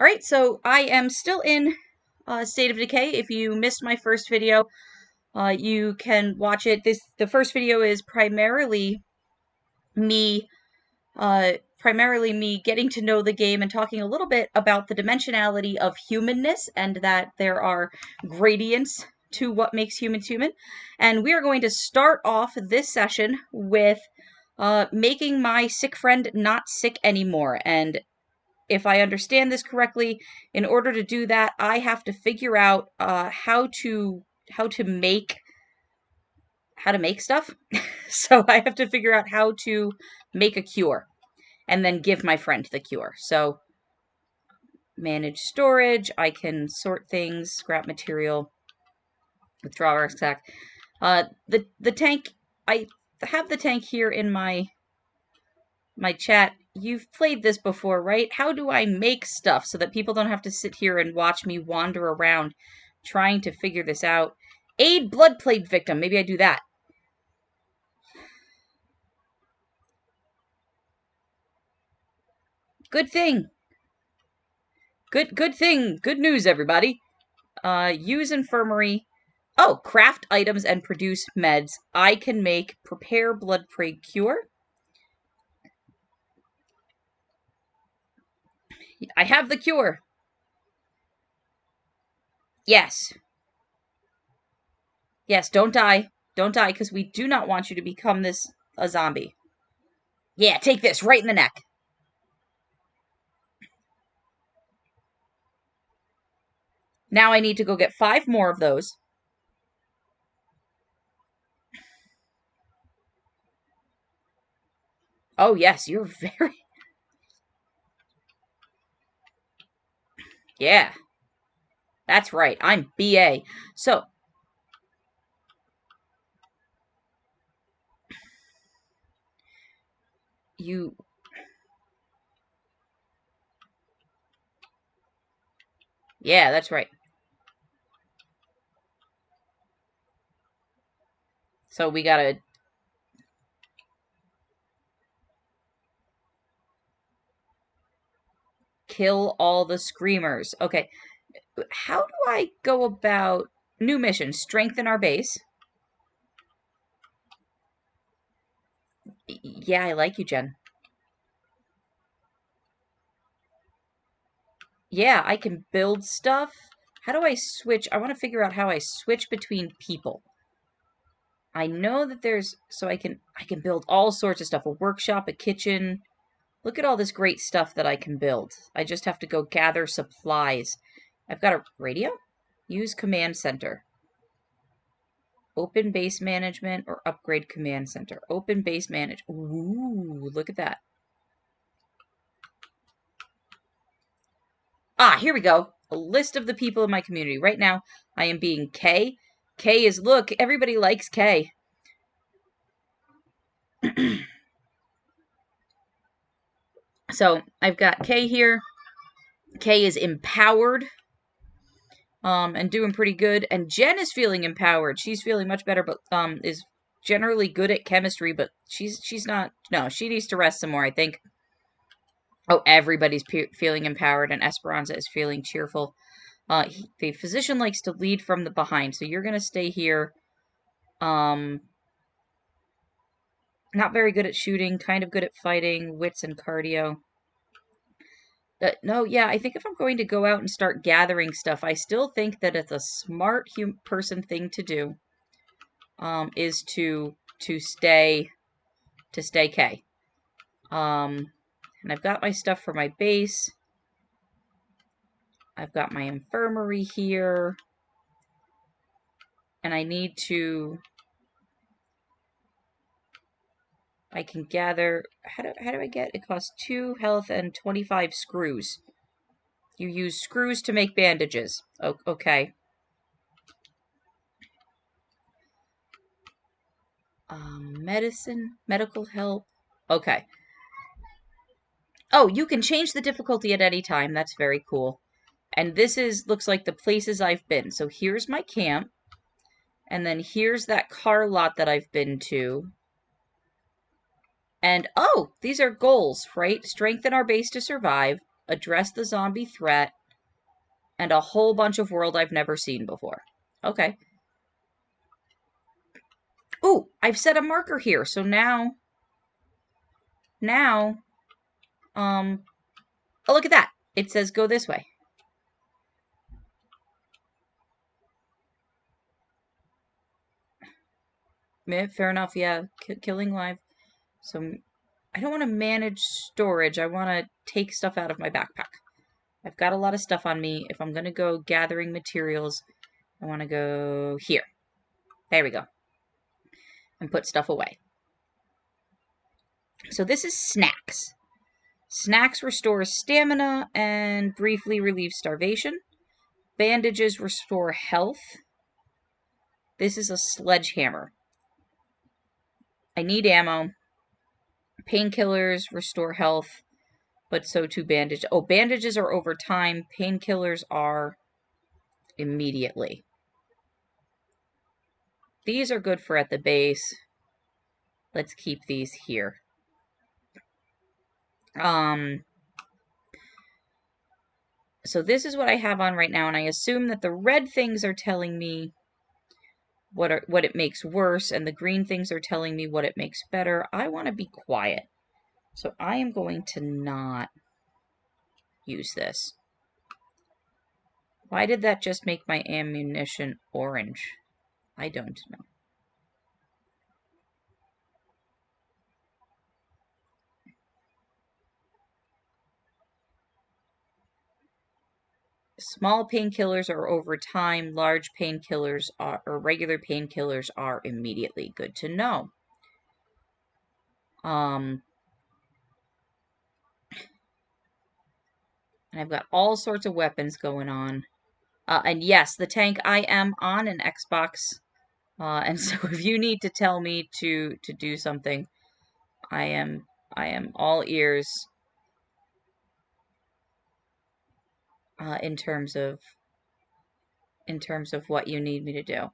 Alright, so I am still in State of Decay. If you missed my first video, you can watch it. The first video is primarily me getting to know the game and talking a little bit about the dimensionality of humanness and that there are gradients to what makes humans human. And we are going to start off this session with making my sick friend not sick anymore. And if I understand this correctly, in order to do that, I have to figure out how to make stuff. So I have to figure out how to make a cure and then give my friend the cure. So manage storage, I can sort things, scrap material, withdraw our exact. The tank, I have the tank here in my chat. You've played this before, right? How do I make stuff so that people don't have to sit here and watch me wander around trying to figure this out? Aid blood plague victim. Maybe I do that. Good thing. Good thing. Good news, everybody. Use infirmary. Oh, craft items and produce meds. I can make prepare blood plague cure. I have the cure. Yes. Yes, don't die. Don't die, because we do not want you to become a zombie. Yeah, take this right in the neck. Now I need to go get 5 more of those. Oh, yes, you're very... Yeah. That's right, I'm BA. So... You... Yeah, that's right. So we gotta... kill all the screamers. Okay. How do I go about... New mission, strengthen our base. Yeah, I like you, Jen. Yeah, I can build stuff. How do I switch? I want to figure out how I switch between people. I know that there's... So I can build all sorts of stuff. A workshop, a kitchen. Look at all this great stuff that I can build. I just have to go gather supplies. I've got a radio? Use command center. Open base management or upgrade command center. Open base manage. Ooh, look at that. Ah, here we go. A list of the people in my community. Right now, I am being K. K is, look, everybody likes K. So, I've got K here. K is empowered. And doing pretty good. And Jen is feeling empowered. She's feeling much better, but is generally good at chemistry, but she's not... No, she needs to rest some more, I think. Oh, everybody's feeling empowered, and Esperanza is feeling cheerful. The physician likes to lead from the behind, so you're going to stay here. Not very good at shooting, kind of good at fighting, wits and cardio. No, yeah, I think if I'm going to go out and start gathering stuff, I still think that it's a smart person thing to do. Is to stay K. And I've got my stuff for my base. I've got my infirmary here. And I need to... I can gather... How do I get... It costs 2 health and 25 screws. You use screws to make bandages. Oh, okay. Medicine, medical help. Okay. Oh, you can change the difficulty at any time. That's very cool. And this looks like the places I've been. So here's my camp. And then here's that car lot that I've been to. And, oh, these are goals, right? Strengthen our base to survive. address the zombie threat, and a whole bunch of world I've never seen before. Okay. Ooh, I've set a marker here, so now, oh, look at that. It says go this way. Fair enough, yeah. Killing live. So I don't want to manage storage. I want to take stuff out of my backpack. I've got a lot of stuff on me. If I'm going to go gathering materials, I want to go here. There we go. And put stuff away. So this is snacks. Snacks restore stamina and briefly relieve starvation. Bandages restore health. This is a sledgehammer. I need ammo. Painkillers restore health, but so too bandages. Oh, bandages are over time. Painkillers are immediately. These are good for at the base. Let's keep these here. So this is what I have on right now, and I assume that the red things are telling me what it makes worse, and the green things are telling me what it makes better. I want to be quiet. So I am going to not use this. Why did that just make my ammunition orange? I don't know. Small painkillers are over time. Large painkillers or regular painkillers are immediately. Good to know. And I've got all sorts of weapons going on. And yes, the tank, I am on an Xbox. And so if you need to tell me to do something, I am all ears. In terms of what you need me to do.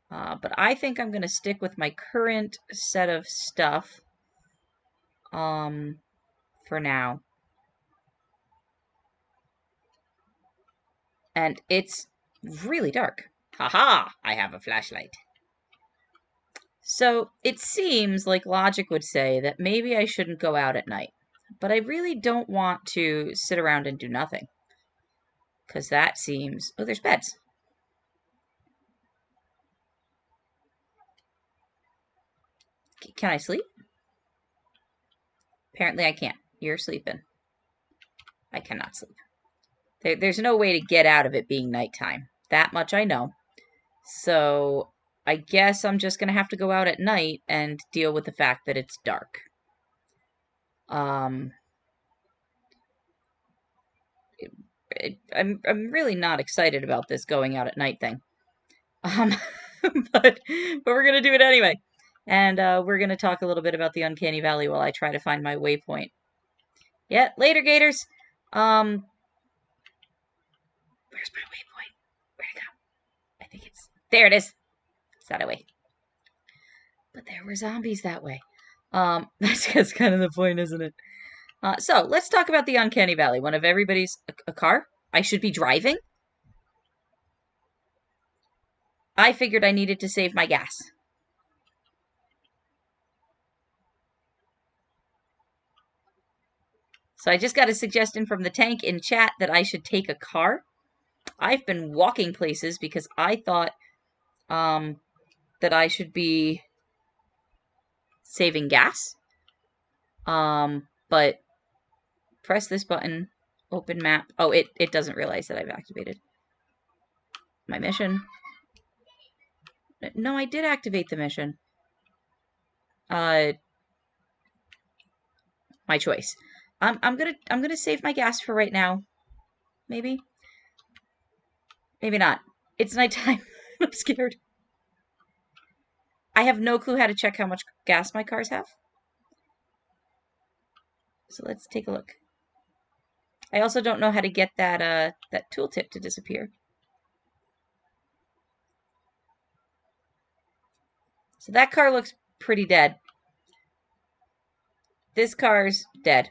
But I think I'm going to stick with my current set of stuff for now. And it's really dark. Haha, I have a flashlight. So it seems like logic would say that maybe I shouldn't go out at night. But I really don't want to sit around and do nothing. Because that seems... Oh, there's beds. Can I sleep? Apparently I can't. You're sleeping. I cannot sleep. There's no way to get out of it being nighttime. That much I know. So I guess I'm just going to have to go out at night and deal with the fact that it's dark. I'm really not excited about this going out at night thing. But we're going to do it anyway. And we're going to talk a little bit about the Uncanny Valley while I try to find my waypoint. Yeah, later, Gators. Where's my waypoint? Where'd it go? I think it's... There it is. It's that way. But there were zombies that way. That's kind of the point, isn't it? So, let's talk about the Uncanny Valley. One of everybody's... A car? I should be driving? I figured I needed to save my gas. So I just got a suggestion from the tank in chat that I should take a car. I've been walking places because I thought that I should be saving gas. But press this button, open map. Oh, it doesn't realize that I've activated my mission. No, I did activate the mission. My choice. I'm gonna save my gas for right now. Maybe. Maybe not. It's nighttime. I'm scared. I have no clue how to check how much gas my cars have. So let's take a look. I also don't know how to get that tooltip to disappear. So that car looks pretty dead. This car's dead.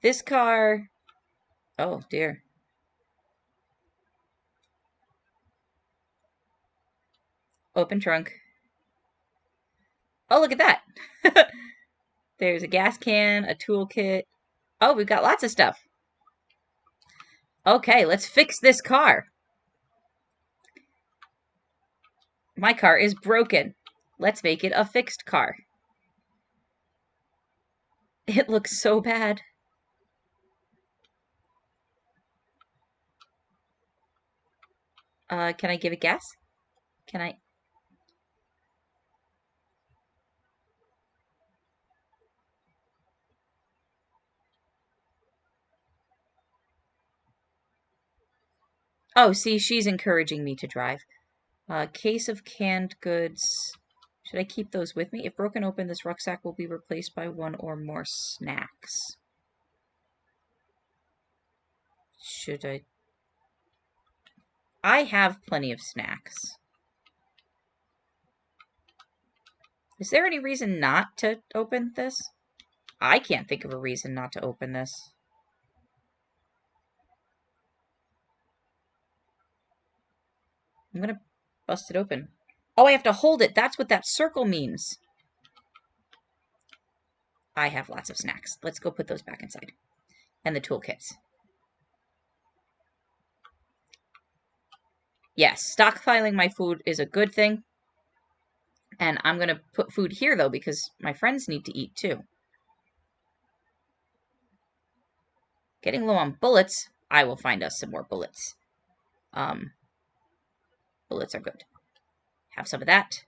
This car... Oh, dear. Open trunk. Oh, look at that. There's a gas can, a toolkit. Oh, we've got lots of stuff. Okay, let's fix this car. My car is broken. Let's make it a fixed car. It looks so bad. Can I give it gas? Can I? Oh, see, she's encouraging me to drive. Case of canned goods. Should I keep those with me? If broken open, this rucksack will be replaced by one or more snacks. Should I? I have plenty of snacks. Is there any reason not to open this? I can't think of a reason not to open this. I'm gonna bust it open. Oh, I have to hold it. That's what that circle means. I have lots of snacks. Let's go put those back inside. And the toolkits. Yes, stockpiling my food is a good thing. And I'm going to put food here, though, because my friends need to eat, too. Getting low on bullets. I will find us some more bullets. Bullets are good. Have some of that.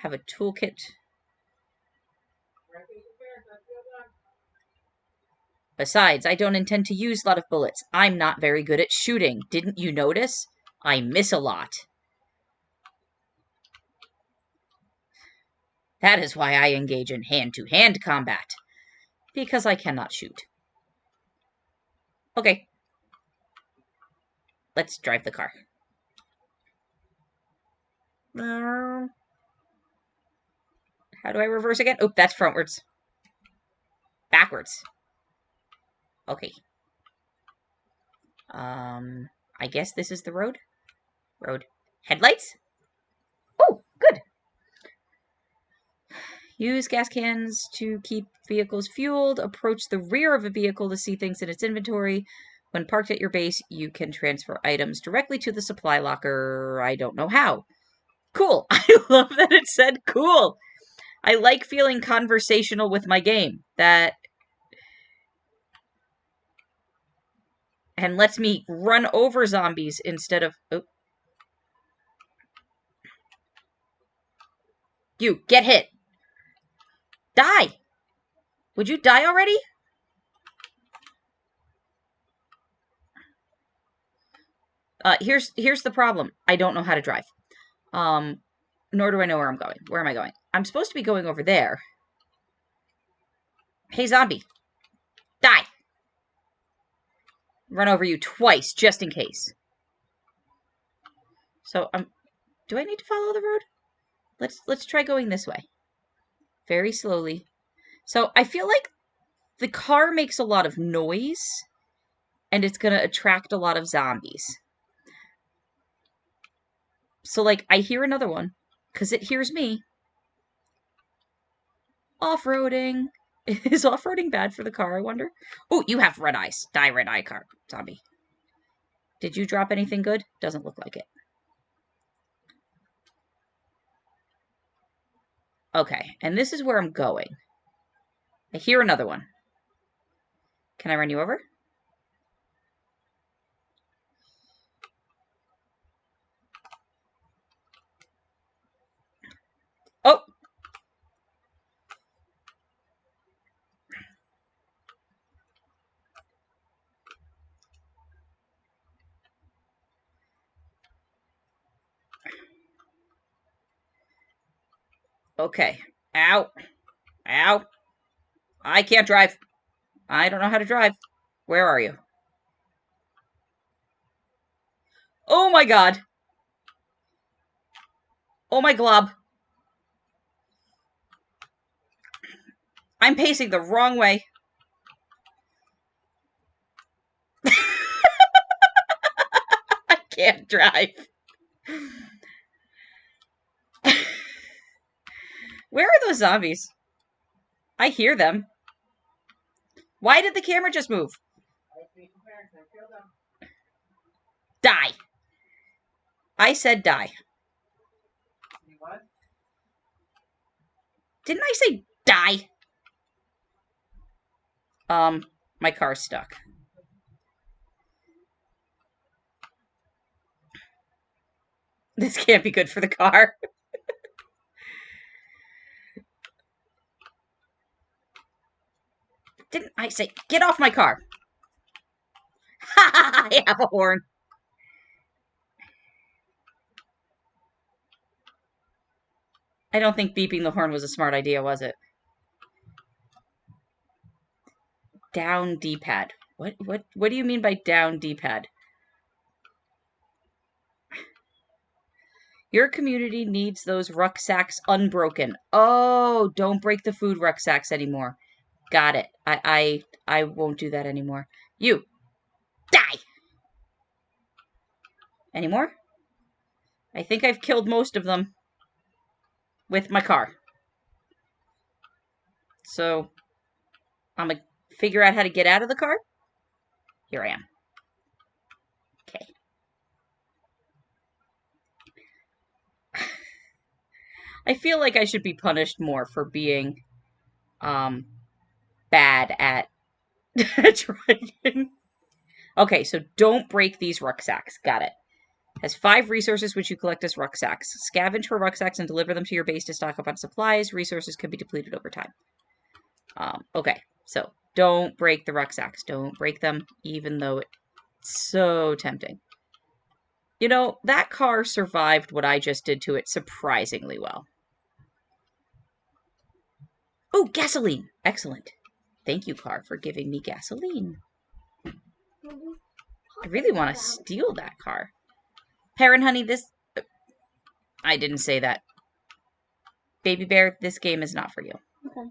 Have a toolkit. Besides, I don't intend to use a lot of bullets. I'm not very good at shooting. Didn't you notice? I miss a lot. That is why I engage in hand-to-hand combat. Because I cannot shoot. Okay. Let's drive the car. How do I reverse again? Oh, that's frontwards. Backwards. Okay. I guess this is the road? Road. Headlights? Oh, good. Use gas cans to keep vehicles fueled. Approach the rear of a vehicle to see things in its inventory. When parked at your base, you can transfer items directly to the supply locker. I don't know how. Cool. I love that it said cool. I like feeling conversational with my game. That... And lets me run over zombies instead of... Oh. You, get hit. Die! Would you die already? Here's the problem. I don't know how to drive. Nor do I know where I'm going. Where am I going? I'm supposed to be going over there. Hey, zombie. Die! Run over you twice, just in case. So, do I need to follow the road? Let's try going this way. Very slowly. So, I feel like the car makes a lot of noise, and it's gonna attract a lot of zombies. So, like, I hear another one, because it hears me. Off-roading. Is off-roading bad for the car, I wonder? Oh, you have red eyes. Die, red eye car, zombie. Did you drop anything good? Doesn't look like it. Okay, and this is where I'm going. I hear another one. Can I run you over? Oh! Okay. Ow. Ow. I can't drive. I don't know how to drive. Where are you? Oh my god. Oh my glob. I'm pacing the wrong way. can't drive. Where are those zombies? I hear them. Why did the camera just move? Die. I said die. Didn't I say die? My car's stuck. This can't be good for the car. Didn't I say, get off my car? I have a horn. I don't think beeping the horn was a smart idea, was it? Down D-pad. What do you mean by down D-pad? Your community needs those rucksacks unbroken. Oh, don't break the food rucksacks anymore. Got it. I won't do that anymore. You die. Any more? I think I've killed most of them with my car. So I'm gonna figure out how to get out of the car. Here I am. Okay. I feel like I should be punished more for being bad at driving. Okay, so don't break these rucksacks. Got it. Has 5 resources which you collect as rucksacks. Scavenge for rucksacks and deliver them to your base to stock up on supplies. Resources can be depleted over time. Okay, so don't break the rucksacks. Don't break them, even though it's so tempting. You know, that car survived what I just did to it surprisingly well. Oh, gasoline! Excellent. Thank you, car, for giving me gasoline. I really want to steal that car. Parent honey, this... I didn't say that. Baby bear, this game is not for you. Okay.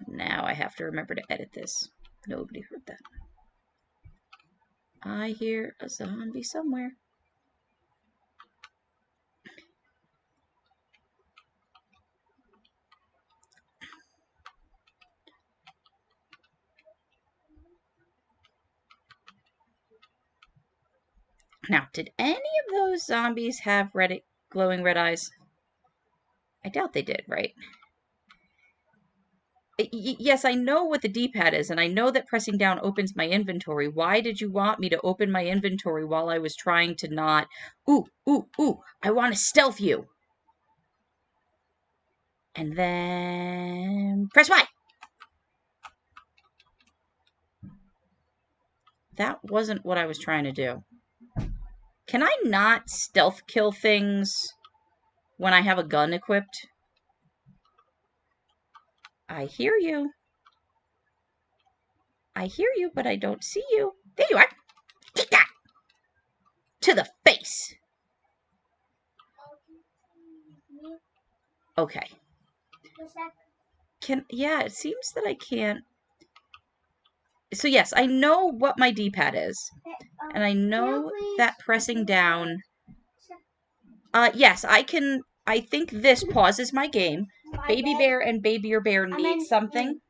Now I have to remember to edit this. Nobody heard that. I hear a zombie somewhere. Now, did any of those zombies have glowing red eyes? I doubt they did, right? Yes, I know what the D-pad is, and I know that pressing down opens my inventory. Why did you want me to open my inventory while I was trying to not... Ooh, I want to stealth you. And then... press Y! That wasn't what I was trying to do. Can I not stealth kill things when I have a gun equipped? I hear you. I hear you, but I don't see you. There you are. Take that! To the face! Okay. Yeah, it seems that I can't. So yes, I know what my D-pad is. And I know that pressing down... yes, I can... I think this pauses my game. Baby bear and babier bear need something.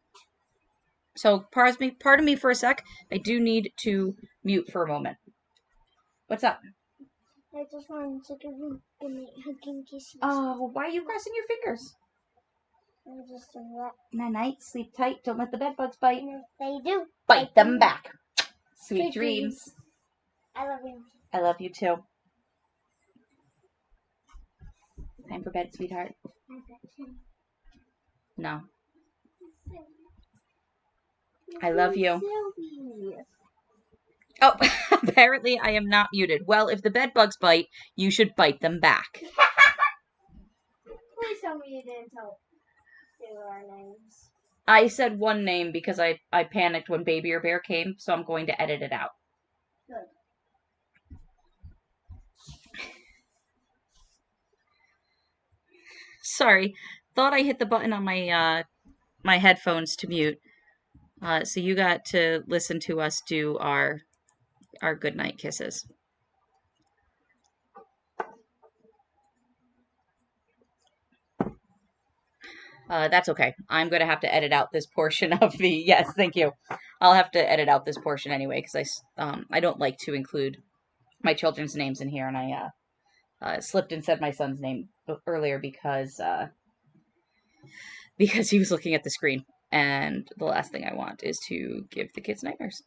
So, pardon me for a sec. I do need to mute for a moment. What's up? I just wanted to give you hugging kisses. Oh, why are you crossing your fingers? Night night, sleep tight, don't let the bed bugs bite. And if they do, bite them back. Sweet Sweet dreams. I love you. I love you too. Time for bed, sweetheart. No. I love you. Oh, apparently I am not muted. Well, if the bed bugs bite, you should bite them back. Please tell me you didn't tell our names. I said one name because I panicked when Baby or Bear came, so I'm going to edit it out. Good. Sorry. Thought I hit the button on my my headphones to mute. So you got to listen to us do our goodnight kisses. That's okay. I'm going to have to edit out this portion of the... Yes, thank you. I'll have to edit out this portion anyway, because I don't like to include my children's names in here, and I slipped and said my son's name earlier because he was looking at the screen, and the last thing I want is to give the kids nightmares.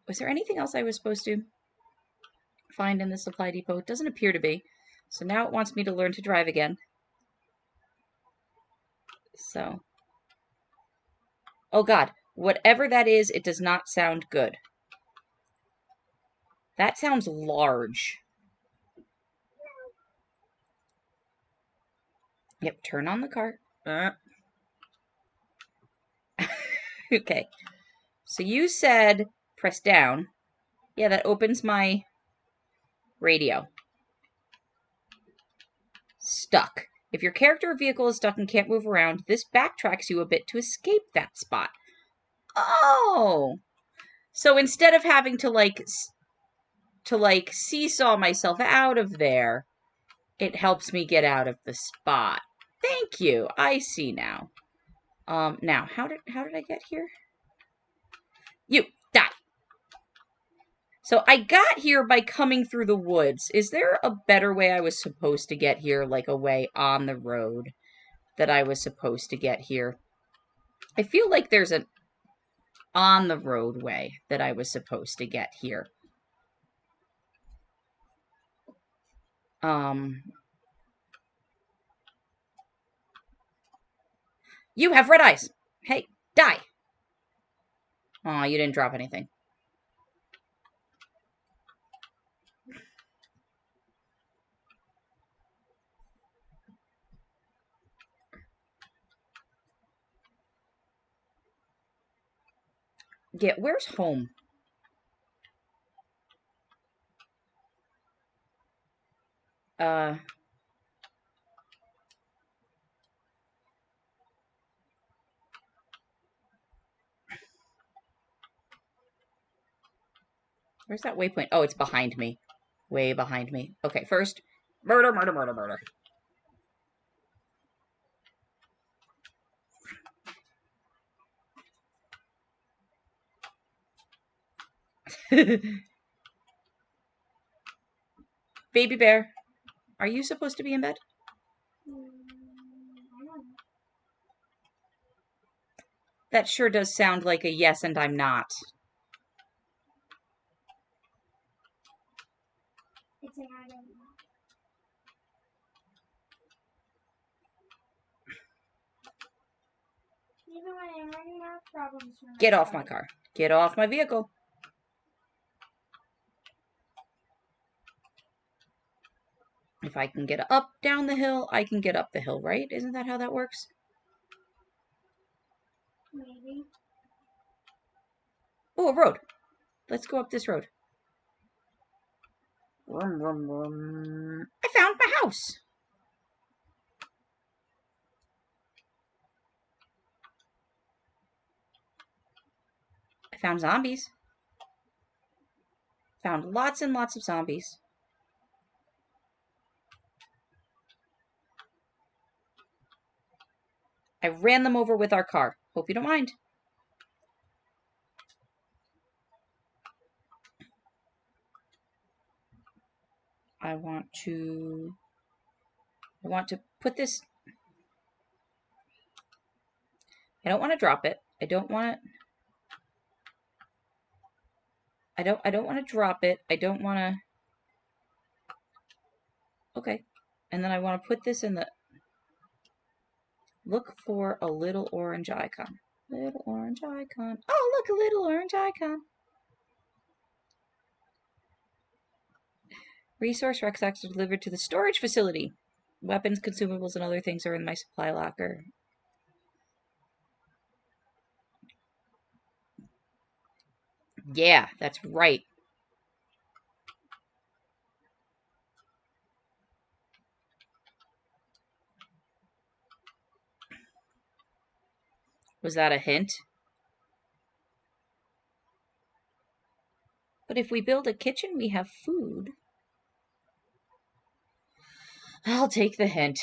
Was there anything else I was supposed to find in the supply depot? It doesn't appear to be. So now it wants me to learn to drive again. So... Oh god, whatever that is, it does not sound good. That sounds large. Yep, turn on the car. Okay. So you said press down. Yeah, that opens my radio. Stuck. If your character or vehicle is stuck and can't move around, this backtracks you a bit to escape that spot. Oh! So instead of having to seesaw myself out of there, it helps me get out of the spot. Thank you. I see now. Now, how did I get here? You, die. So I got here by coming through the woods. Is there a better way I was supposed to get here, like a way on the road that I was supposed to get here? I feel like there's an on the road way that I was supposed to get here. You have red eyes. Hey, die. Aw, you didn't drop anything. Yeah, where's home? Where's that waypoint? Oh, it's behind me. Way behind me. Okay, first, murder, murder, murder, murder. Baby bear, are you supposed to be in bed? That sure does sound like a yes, and I'm not. It's an I don't know. Even when I'm running out of problems. Get off my car. Get off my vehicle. If I can get up down the hill, I can get up the hill, right? Isn't that how that works? Maybe. Oh, a road. Let's go up this road. I found my house. I found zombies. Found lots and lots of zombies. I ran them over with our car. Hope you don't mind. I want to put this... I don't want to drop it. I don't want to drop it. I don't want to... Okay. And then I want to put this in the... Look for a little orange icon. Little orange icon. Oh, look, a little orange icon. Resource rucksacks are delivered to the storage facility. Weapons, consumables, and other things are in my supply locker. Yeah, that's right. Was that a hint? But if we build a kitchen, we have food. I'll take the hint.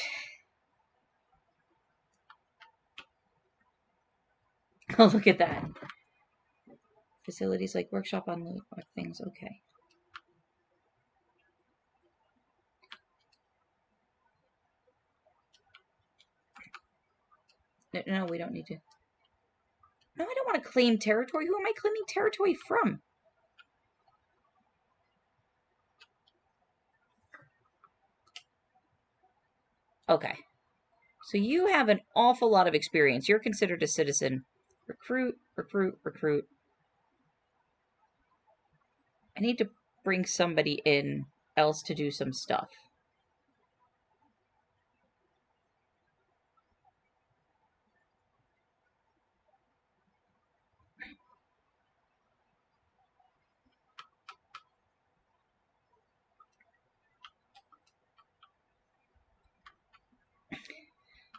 Oh, look at that. Facilities like workshop on things. Okay. No, we don't need to. No, I don't want to claim territory. Who am I claiming territory from? Okay. So you have an awful lot of experience. You're considered a citizen. Recruit, recruit, recruit. I need to bring somebody in else to do some stuff.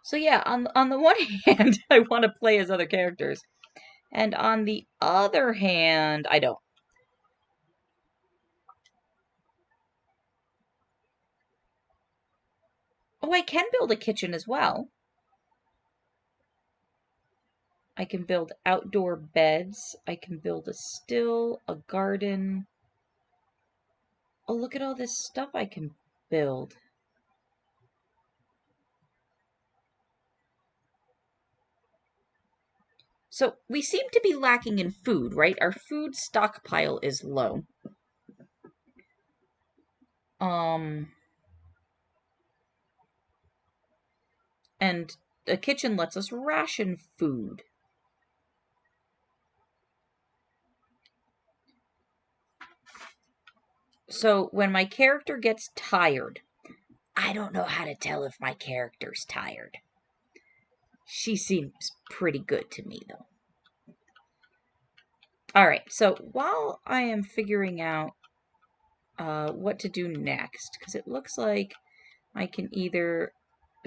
So yeah, on the one hand, I want to play as other characters. And on the other hand, I don't. Oh, I can build a kitchen as well. I can build outdoor beds. I can build a still, a garden. Oh, look at all this stuff I can build. So we seem to be lacking in food, right? Our food stockpile is low. And a kitchen lets us ration food. So when my character gets tired, I don't know how to tell if my character's tired. She seems pretty good to me, though. All right, so while I am figuring out what to do next, because it looks like I can either...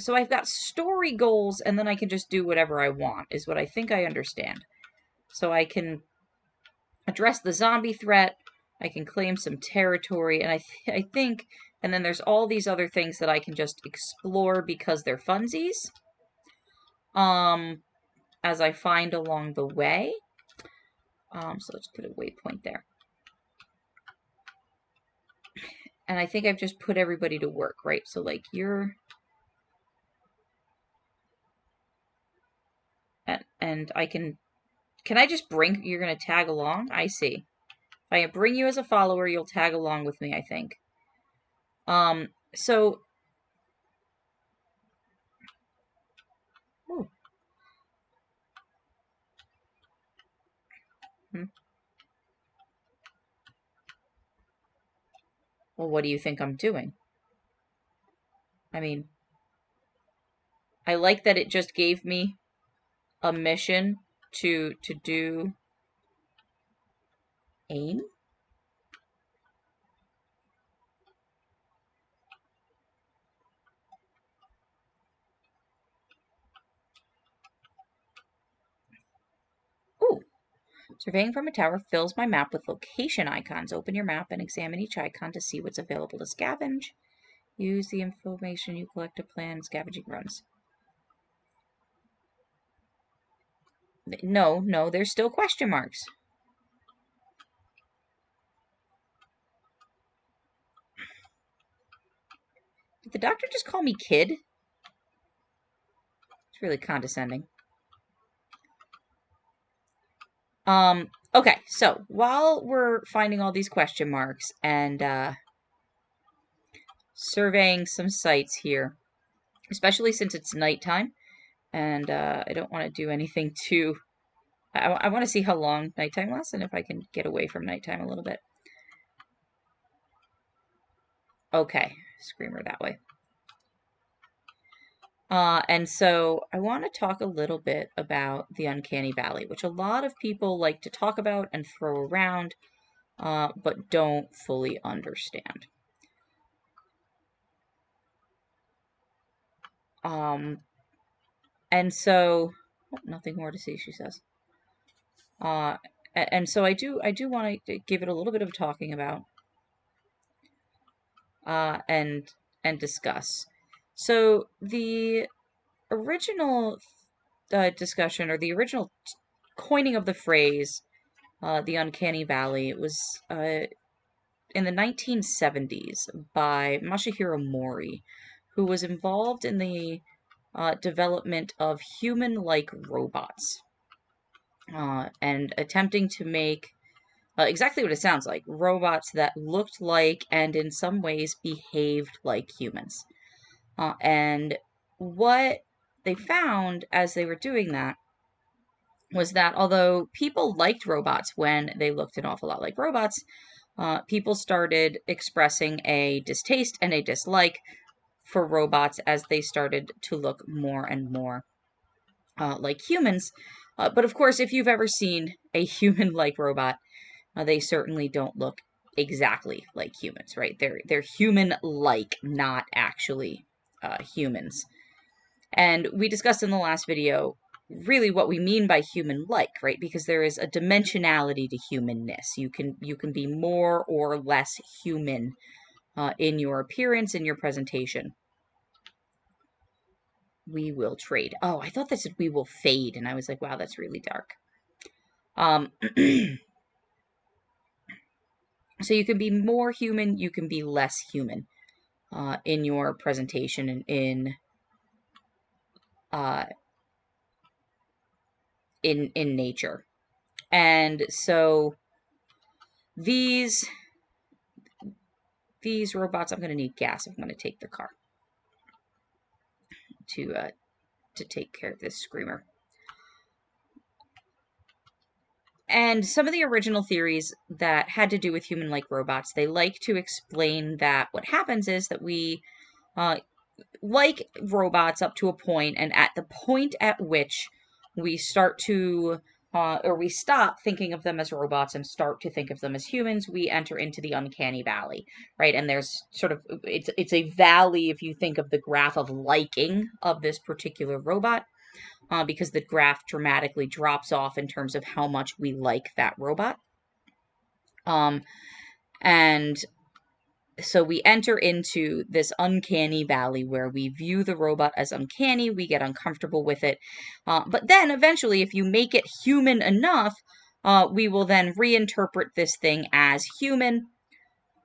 So I've got story goals, and then I can just do whatever I want, is what I think I understand. So I can address the zombie threat, I can claim some territory, and I think... And then there's all these other things that I can just explore because they're funsies. As I find along the way. So let's put a waypoint there. And I think I've just put everybody to work, right? So like you're... And I can I just bring... You're going to tag along? I see. If I bring you as a follower, you'll tag along with me, I think. So... Ooh. Well, what do you think I'm doing? I mean, I like that it just gave me a mission to do aim. Ooh. Surveying from a tower fills my map with location icons. Open your map and examine each icon to see what's available to scavenge. Use the information you collect to plan scavenging runs. No, there's still question marks. Did the doctor just call me kid? It's really condescending. Okay, so while we're finding all these question marks and surveying some sites here, especially since it's nighttime, and I don't want to do anything too... I want to see how long nighttime lasts and if I can get away from nighttime a little bit. Okay, screamer that way. And so I want to talk a little bit about the Uncanny Valley, which a lot of people like to talk about and throw around, but don't fully understand. And so, nothing more to see, she says. And so I do want to give it a little bit of talking about, and discuss. So the original discussion, or the original coining of the phrase, the Uncanny Valley. It was in the 1970s by Masahiro Mori, who was involved in the development of human-like robots and attempting to make exactly what it sounds like, robots that looked like and in some ways behaved like humans. And what they found as they were doing that was that although people liked robots when they looked an awful lot like robots, people started expressing a distaste and a dislike for robots as they started to look more and more like humans. But of course, if you've ever seen a human-like robot, they certainly don't look exactly like humans, right? They're human-like, not actually humans. And we discussed in the last video really what we mean by human-like, right? Because there is a dimensionality to humanness. You can be more or less human in your appearance, in your presentation. We will trade. Oh, I thought that said we will fade, and I was like, wow, that's really dark. So you can be more human, you can be less human in your presentation and in nature. And so these robots, I'm going to need gas if I'm going to take the car to take care of this screamer. And some of the original theories that had to do with human-like robots, they like to explain that what happens is that we like robots up to a point, and at the point at which we start to or we stop thinking of them as robots and start to think of them as humans, we enter into the Uncanny Valley, right? And there's sort of, it's a valley if you think of the graph of liking of this particular robot, because the graph dramatically drops off in terms of how much we like that robot. And so we enter into this uncanny valley where we view the robot as uncanny, we get uncomfortable with it. But then eventually, if you make it human enough, we will then reinterpret this thing as human.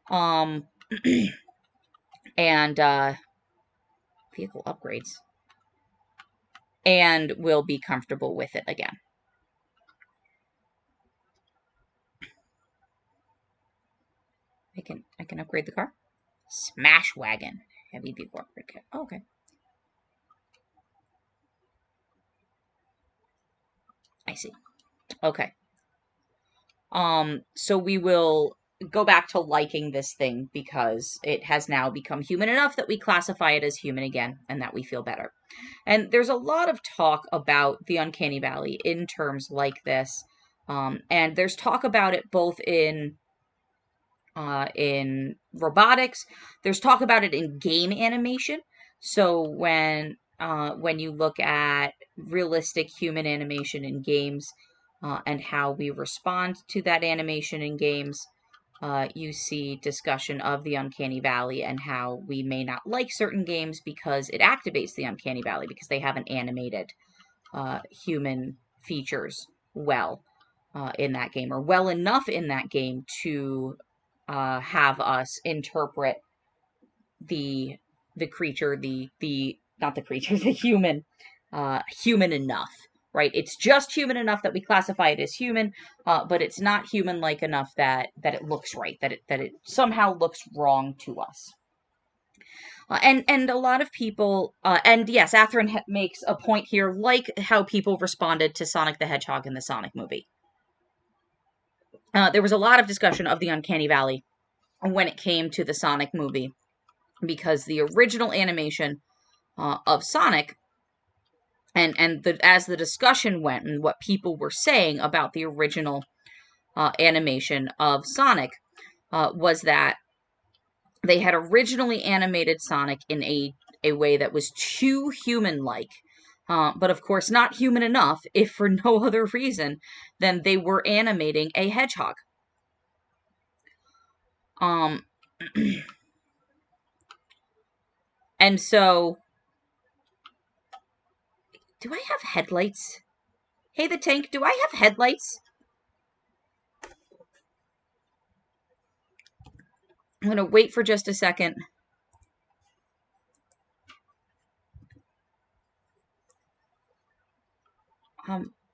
And vehicle upgrades. And we'll be comfortable with it again. I can upgrade the car. Smash wagon. Heavy vehicle upgrade kit. Oh, okay. I see. Okay. So we will go back to liking this thing because it has now become human enough that we classify it as human again and that we feel better. And there's a lot of talk about the Uncanny Valley in terms like this. And there's talk about it both in robotics. There's talk about it in game animation. So when you look at realistic human animation in games and how we respond to that animation in games, you see discussion of the Uncanny Valley and how we may not like certain games because it activates the Uncanny Valley because they haven't animated human features well in that game, or well enough in that game to have us interpret the creature, not the creature, the human, human enough, right? It's just human enough that we classify it as human, but it's not human-like enough that it looks right, that it somehow looks wrong to us. And a lot of people, and yes, Atherin makes a point here, like how people responded to Sonic the Hedgehog in the Sonic movie. There was a lot of discussion of the Uncanny Valley when it came to the Sonic movie, because the original animation of Sonic, and as the discussion went and what people were saying about the original animation of Sonic was that they had originally animated Sonic in a way that was too human-like, but of course not human enough, if for no other reason than they were animating a hedgehog. And so, do I have headlights Hey, the tank, do I have headlights? I'm gonna wait for just a second.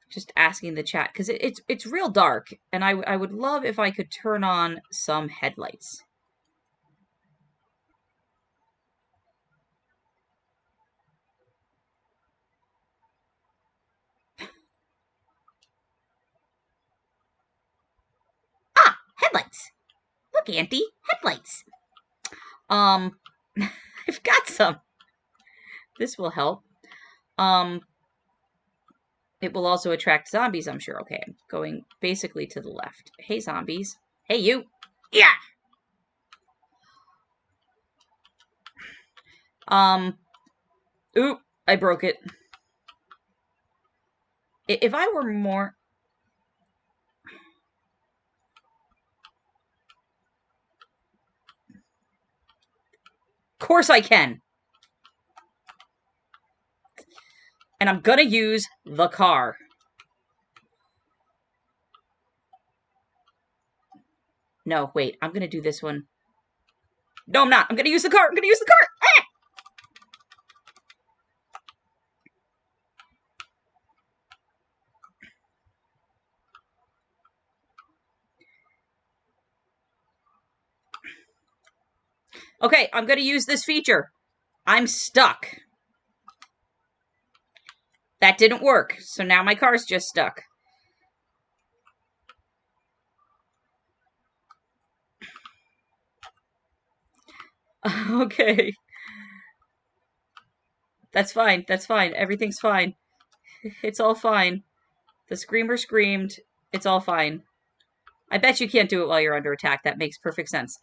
Just asking the chat because it's real dark, and I would love if I could turn on some headlights. Ah, headlights. Look, Auntie, headlights. I've got some. This will help. It will also attract zombies, I'm sure. Okay, I'm going basically to the left. Hey, zombies. Hey, you. Yeah. Oop, I broke it. If I were more... Of course I can. And I'm gonna use the car. No, wait, I'm gonna do this one. No, I'm not. I'm gonna use the car. I'm gonna use the car. Ah! Okay, I'm gonna use this feature. I'm stuck. That didn't work, so now my car's just stuck. Okay. That's fine. That's fine. Everything's fine. It's all fine. The screamer screamed. It's all fine. I bet you can't do it while you're under attack. That makes perfect sense.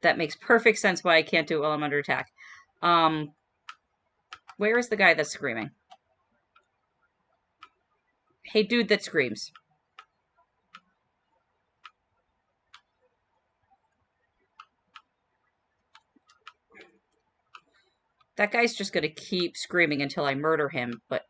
That makes perfect sense why I can't do it while I'm under attack. Where is the guy that's screaming? Hey, dude that screams. That guy's just gonna keep screaming until I murder him, but...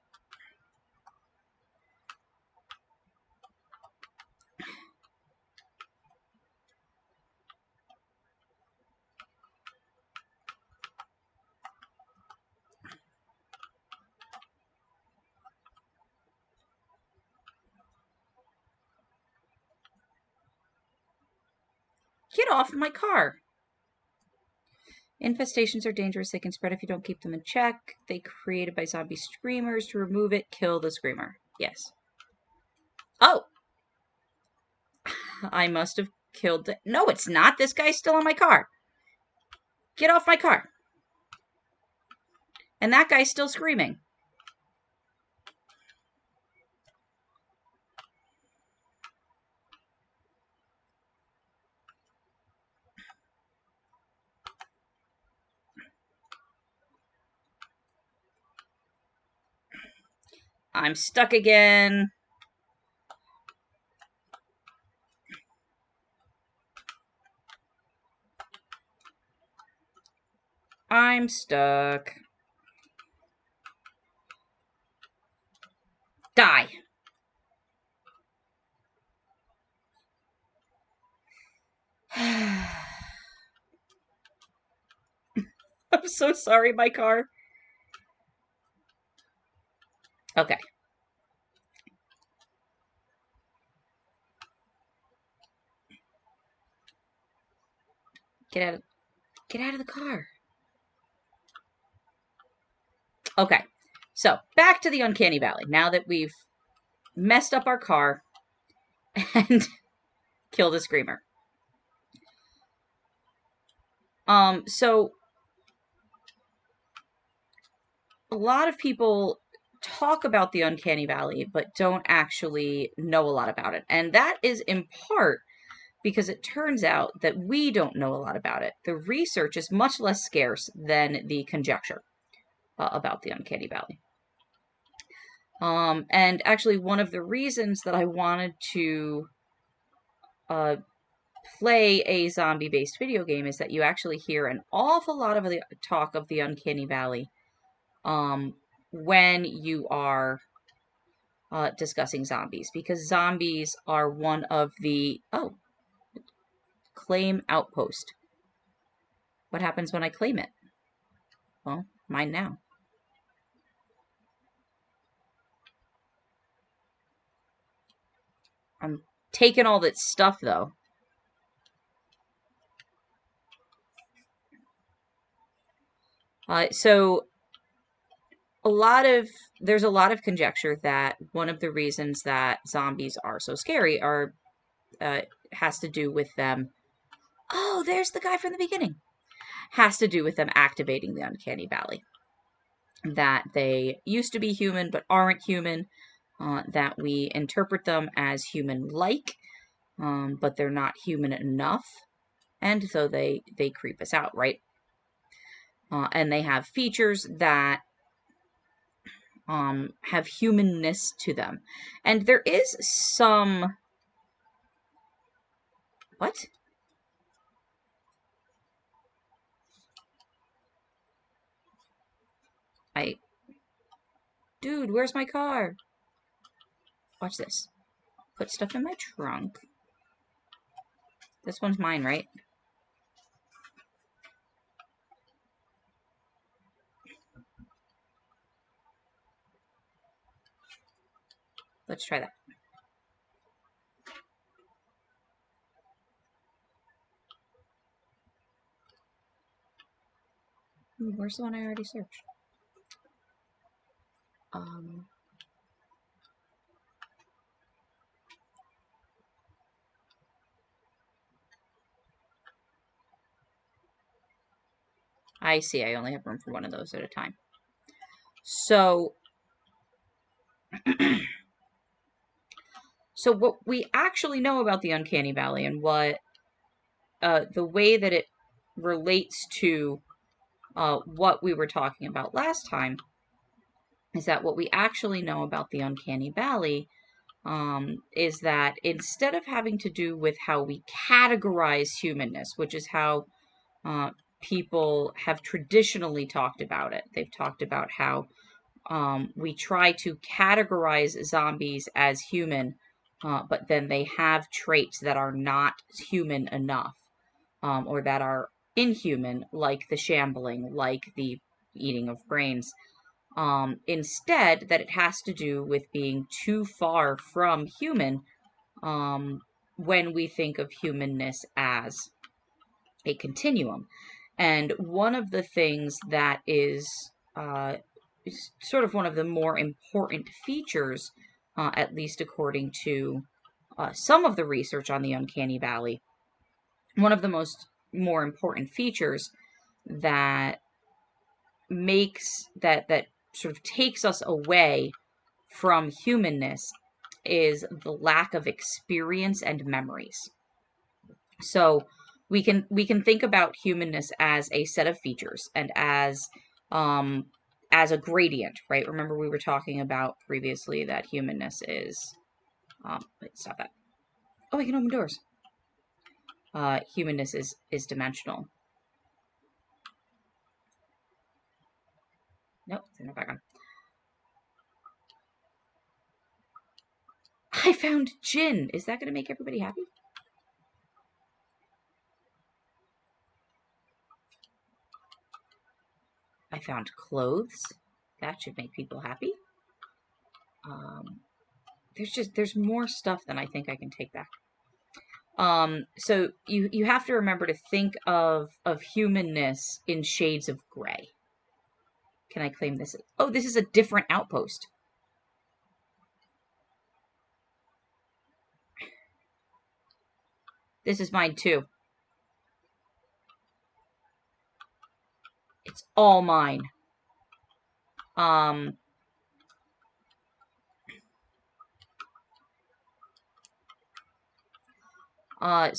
Get off my car! Infestations are dangerous. They can spread if you don't keep them in check. They created by zombie screamers. To remove it, kill the screamer. Yes. Oh! I must have killed the... No, it's not. This guy's still on my car. Get off my car. And that guy's still screaming. I'm stuck again. I'm stuck. Die. I'm so sorry, my car. Okay. Get out of the car. Okay. So, back to the Uncanny Valley. Now that we've messed up our car and killed a screamer. So a lot of people talk about the Uncanny Valley, but don't actually know a lot about it. And that is in part because it turns out that we don't know a lot about it. The research is much less scarce than the conjecture about the Uncanny Valley. And actually, one of the reasons that I wanted to play a zombie-based video game is that you actually hear an awful lot of the talk of the Uncanny Valley when you are discussing zombies, because zombies are one of the... Oh, claim outpost. What happens when I claim it? Well, mine now. I'm taking all that stuff, though. So there's a lot of conjecture that one of the reasons that zombies are so scary has to do with them. Oh, there's the guy from the beginning. Has to do with them activating the Uncanny Valley. That they used to be human but aren't human. That we interpret them as human-like, but they're not human enough. And so they creep us out, right? And they have features that have humanness to them. And there is some... What? Dude, where's my car? Watch this. Put stuff in my trunk. This one's mine, right? Let's try that. Ooh, where's the one I already searched? I see. I only have room for one of those at a time. So, so what we actually know about the Uncanny Valley and what the way that it relates to what we were talking about last time is that what we actually know about the Uncanny Valley is that instead of having to do with how we categorize humanness, which is how people have traditionally talked about it, they've talked about how we try to categorize zombies as human, but then they have traits that are not human enough, or that are inhuman, like the shambling, like the eating of brains. Instead, that it has to do with being too far from human when we think of humanness as a continuum. And one of the things that is sort of one of the more important features, at least according to some of the research on the Uncanny Valley, one of the more important features that sort of takes us away from humanness is the lack of experience and memories. So we can think about humanness as a set of features and as a gradient, right? Remember we were talking about previously that humanness is wait, stop that. Oh, I can open doors. Humanness is dimensional. Nope, turn it back on. I found gin. Is that going to make everybody happy? I found clothes. That should make people happy. There's more stuff than I think I can take back. So you have to remember to think of humanness in shades of gray. Can I claim this? Oh, this is a different outpost. This is mine too. It's all mine. So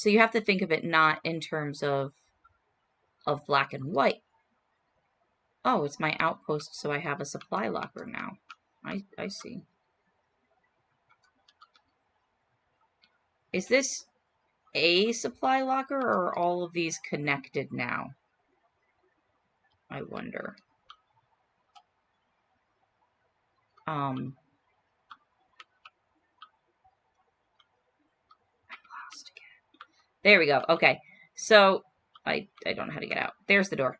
you have to think of it not in terms of black and white. Oh, it's my outpost, so I have a supply locker now. I see. Is this... a supply locker, or are all of these connected now? I wonder. I'm lost again. There we go. Okay. So, I don't know how to get out. There's the door.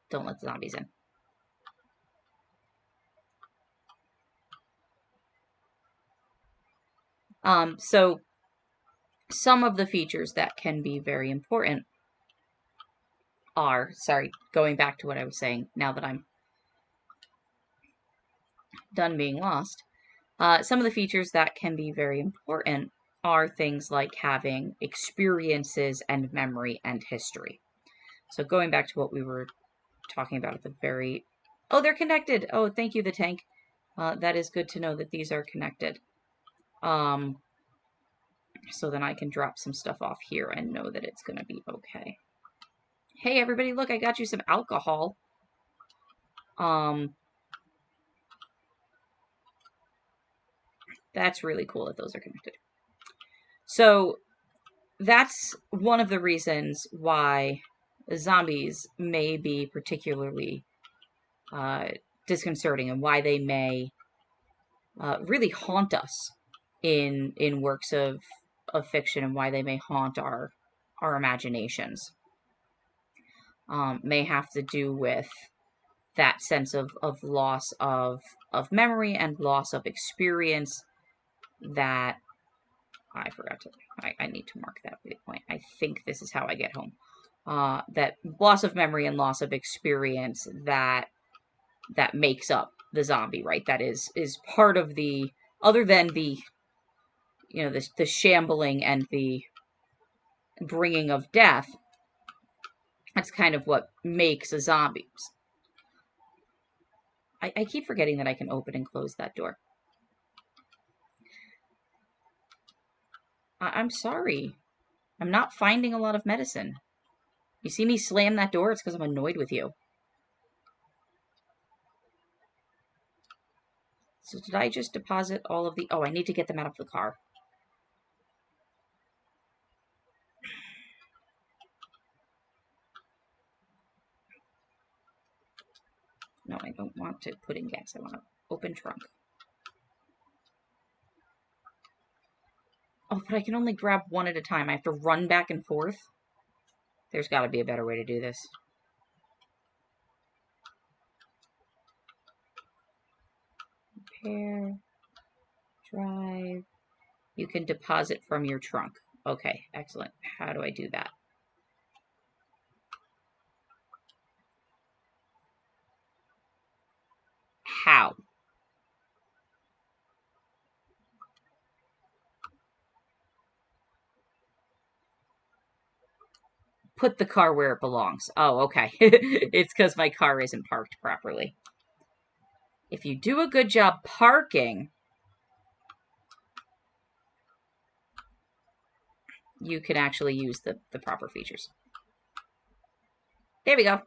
Don't let the zombies in. So some of the features that can be very important are, sorry, going back to what I was saying now that I'm done being lost, some of the features that can be very important are things like having experiences and memory and history. So going back to what we were talking about at the very... Oh, they're connected! Oh, thank you, the tank. That is good to know that these are connected. So then I can drop some stuff off here and know that it's going to be okay. Hey, everybody, look, I got you some alcohol. That's really cool that those are connected. So that's one of the reasons why zombies may be particularly disconcerting, and why they may really haunt us in works of fiction, and why they may haunt our imaginations. May have to do with that sense of loss of memory and loss of experience that I forgot to... I need to mark that waypoint. I think this is how I get home. That loss of memory and loss of experience that makes up the zombie, right? That is part of the... Other than the, you know, the shambling and the bringing of death, that's kind of what makes a zombie. I keep forgetting that I can open and close that door. I'm sorry. I'm not finding a lot of medicine. You see me slam that door, it's because I'm annoyed with you. So did I just deposit all of the... Oh, I need to get them out of the car. No, I don't want to put in gas. I want to open trunk. Oh, but I can only grab one at a time. I have to run back and forth. There's got to be a better way to do this. Repair. Drive. You can deposit from your trunk. Okay, excellent. How do I do that? How? Put the car where it belongs. Oh, okay. It's because my car isn't parked properly. If you do a good job parking, you can actually use the proper features. There we go.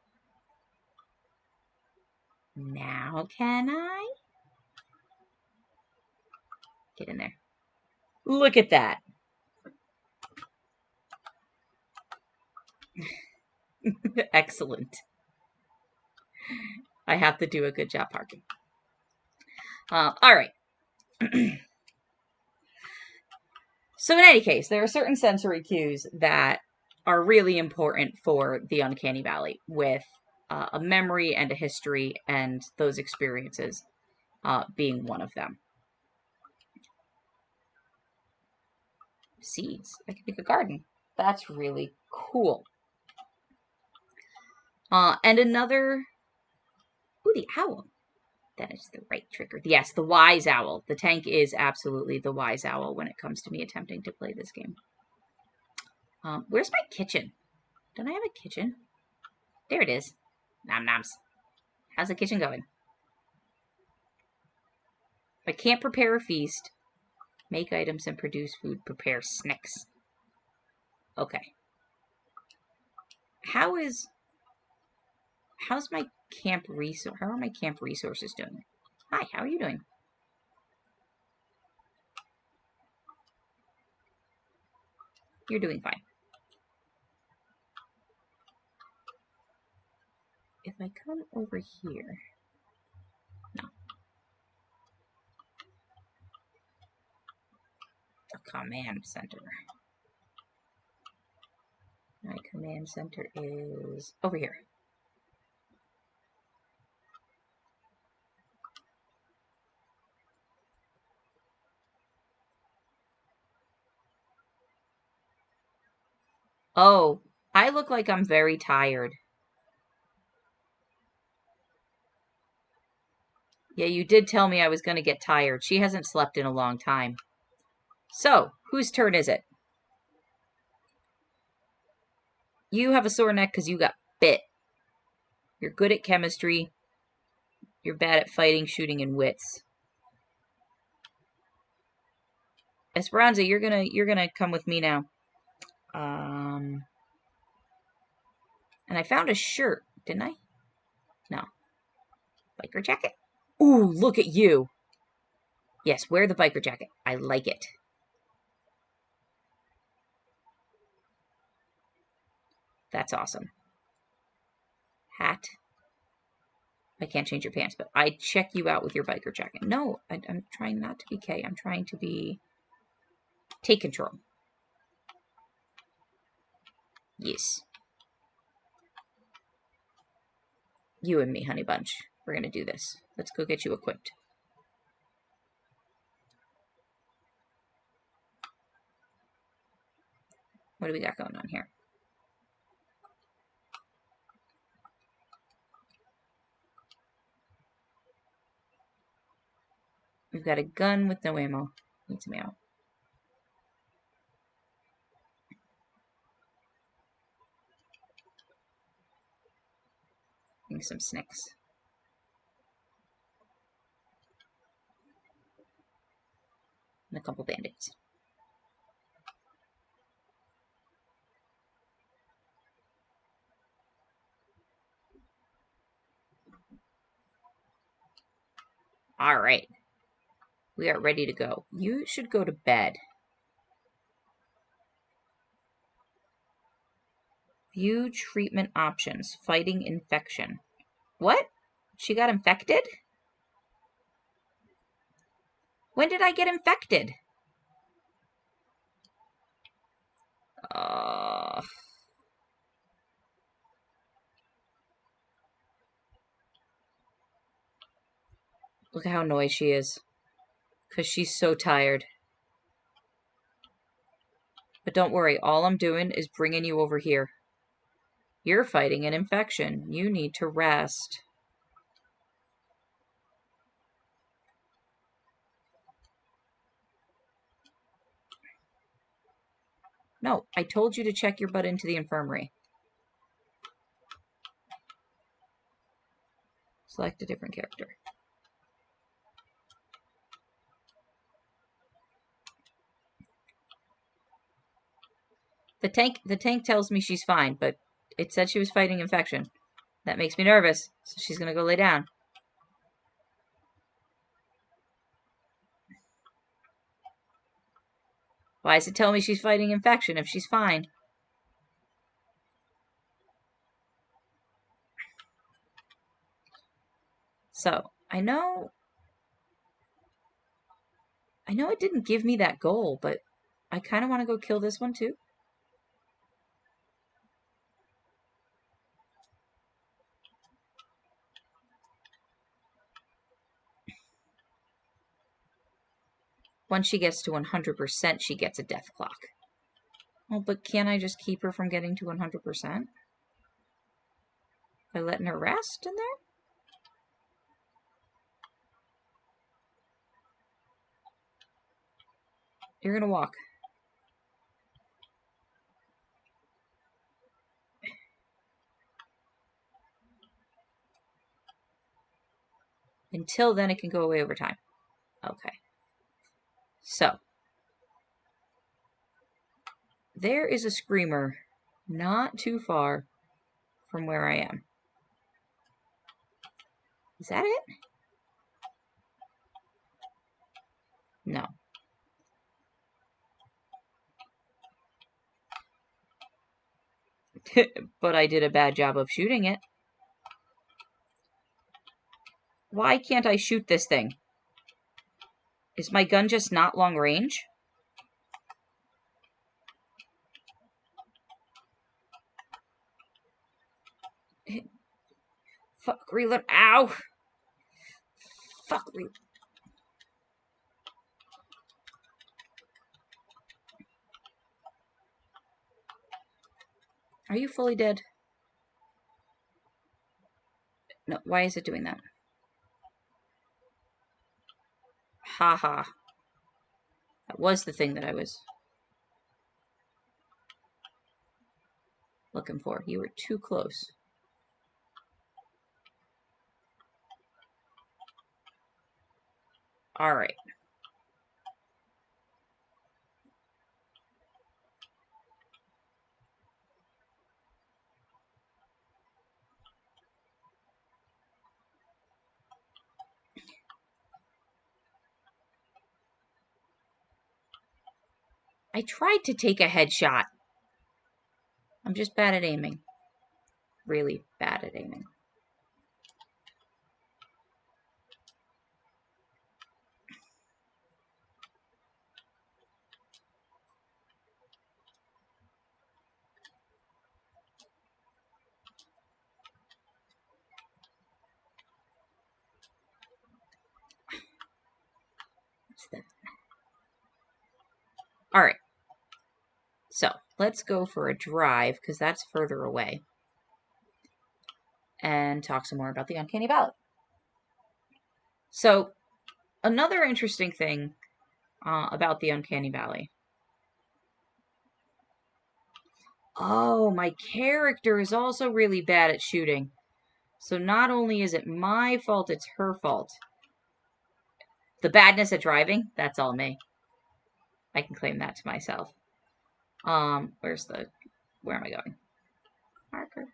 Now can I? Get in there. Look at that. Excellent. I have to do a good job parking. All right. So in any case, there are certain sensory cues that are really important for the Uncanny Valley, with a memory and a history, and those experiences being one of them. Seeds. I can make a garden. That's really cool. And another... Ooh, the owl. That is the right trigger. Yes, the wise owl. The tank is absolutely the wise owl when it comes to me attempting to play this game. Where's my kitchen? Don't I have a kitchen? There it is. Nom noms. How's the kitchen going? If I can't prepare a feast, make items and produce food, prepare snacks. Okay. How's my camp resource? How are my camp resources doing? Hi, how are you doing? You're doing fine. If I come over here... No. The command center. My command center is over here. Oh, I look like I'm very tired. Yeah, you did tell me I was going to get tired. She hasn't slept in a long time. So, whose turn is it? You have a sore neck because you got bit. You're good at chemistry. You're bad at fighting, shooting, and wits. Esperanza, you're gonna come with me now. And I found a shirt, didn't I? No. Biker jacket. Ooh, look at you. Yes, wear the biker jacket. I like it. That's awesome. Hat. I can't change your pants, but I check you out with your biker jacket. No, I'm trying not to be K. I'm trying to be... Take control. Yes. You and me, honey bunch. We're gonna do this. Let's go get you equipped. What do we got going on here? We've got a gun with no ammo. Need some ammo. Need some snicks. And a couple band-aids. All right. We are ready to go. You should go to bed. View treatment options. Fighting infection. What? She got infected? When did I get infected? Look at how annoyed she is. Because she's so tired. But don't worry, all I'm doing is bringing you over here. You're fighting an infection. You need to rest. No, I told you to check your butt into the infirmary. Select a different character. The tank tells me she's fine, but it said she was fighting infection. That makes me nervous, so she's gonna go lay down. Why does it tell me she's fighting infection if she's fine? So, I know it didn't give me that goal, but I kind of want to go kill this one too. Once she gets to 100%, she gets a death clock. Well, but can't I just keep her from getting to 100%? By letting her rest in there? You're gonna walk. Until then, it can go away over time. Okay. So. There is a screamer not too far from where I am. Is that it? No. But I did a bad job of shooting it. Why can't I shoot this thing? Is my gun just not long range? Fuck, reload. Ow! Fuck, reload. Are you fully dead? No, why is it doing that? Haha. That was the thing that I was looking for. You were too close. Alright. I tried to take a headshot. I'm just bad at aiming. Really bad at aiming. What's that? Alright. So, let's go for a drive, because that's further away. And talk some more about the Uncanny Valley. So, another interesting thing about the Uncanny Valley. Oh, my character is also really bad at shooting. So not only is it my fault, it's her fault. The badness at driving, that's all me. I can claim that to myself. Where am I going? Marker.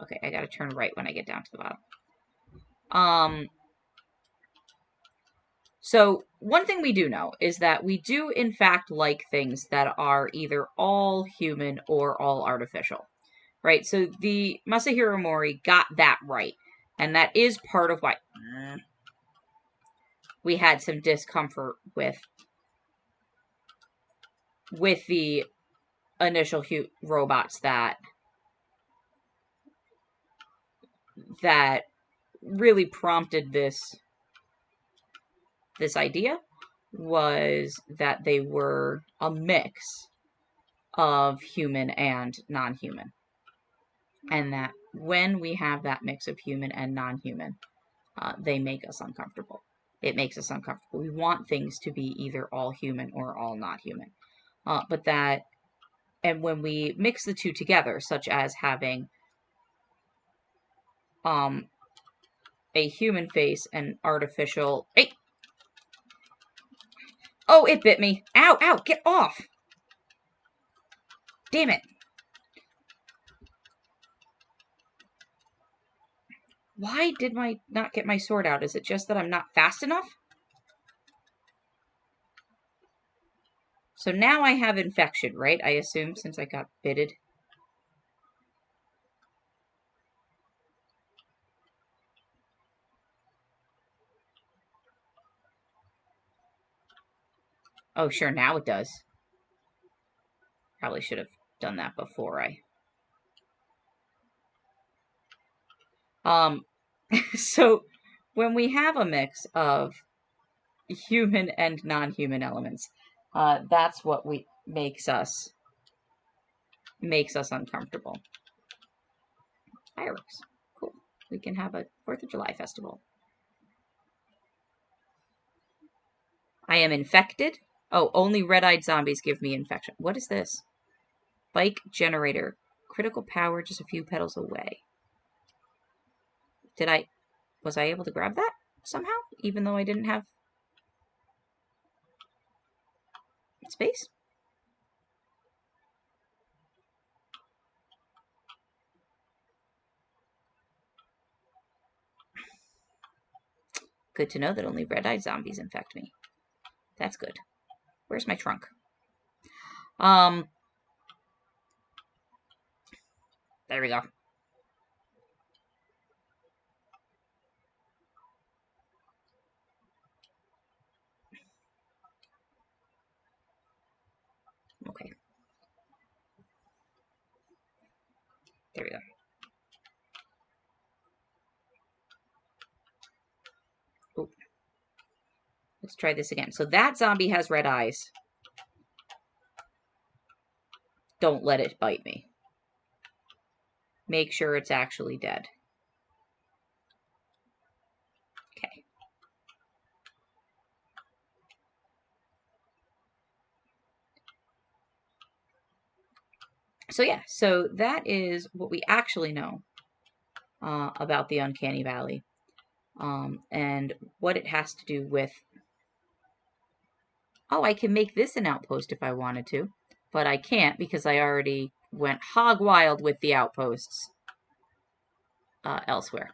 Okay, I gotta turn right when I get down to the bottom. So one thing we do know is that we do in fact like things that are either all human or all artificial, right? So the Masahiro Mori got that right, and that is part of why we had some discomfort with the initial robots that really prompted this idea, was that they were a mix of human and non-human. And that when we have that mix of human and non-human, they make us uncomfortable. It makes us uncomfortable. We want things to be either all human or all not human. And when we mix the two together, such as having a human face and artificial... Hey! Oh, it bit me. Ow, ow, get off! Damn it. Why did I not get my sword out? Is it just that I'm not fast enough? So now I have infection, right? I assume, since I got bitted. Oh, sure, now it does. Probably should have done that before so when we have a mix of human and non-human elements, that's what makes us uncomfortable. Fireworks. Cool. We can have a 4th of July festival. I am infected. Oh, only red-eyed zombies give me infection. What is this? Bike generator. Critical power just a few pedals away. Was I able to grab that somehow? Even though I didn't have space? Good to know that only red-eyed zombies infect me. That's good. Where's my trunk? There we go. Okay. There we go. Oh. Let's try this again. So that zombie has red eyes. Don't let it bite me. Make sure it's actually dead. Okay. So yeah, so that is what we actually know about the Uncanny Valley. And what it has to do with... Oh, I can make this an outpost if I wanted to. But I can't because I already went hog wild with the outposts elsewhere.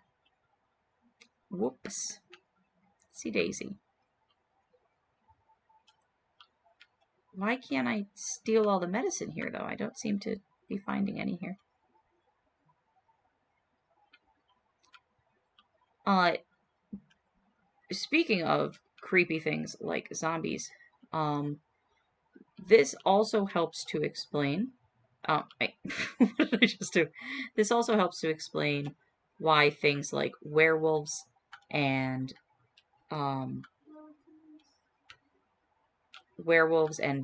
Whoops. See Daisy. Why can't I steal all the medicine here, though? I don't seem to be finding any here. Speaking of creepy things like zombies, this also helps to explain... what did I just do? This also helps to explain why things like werewolves and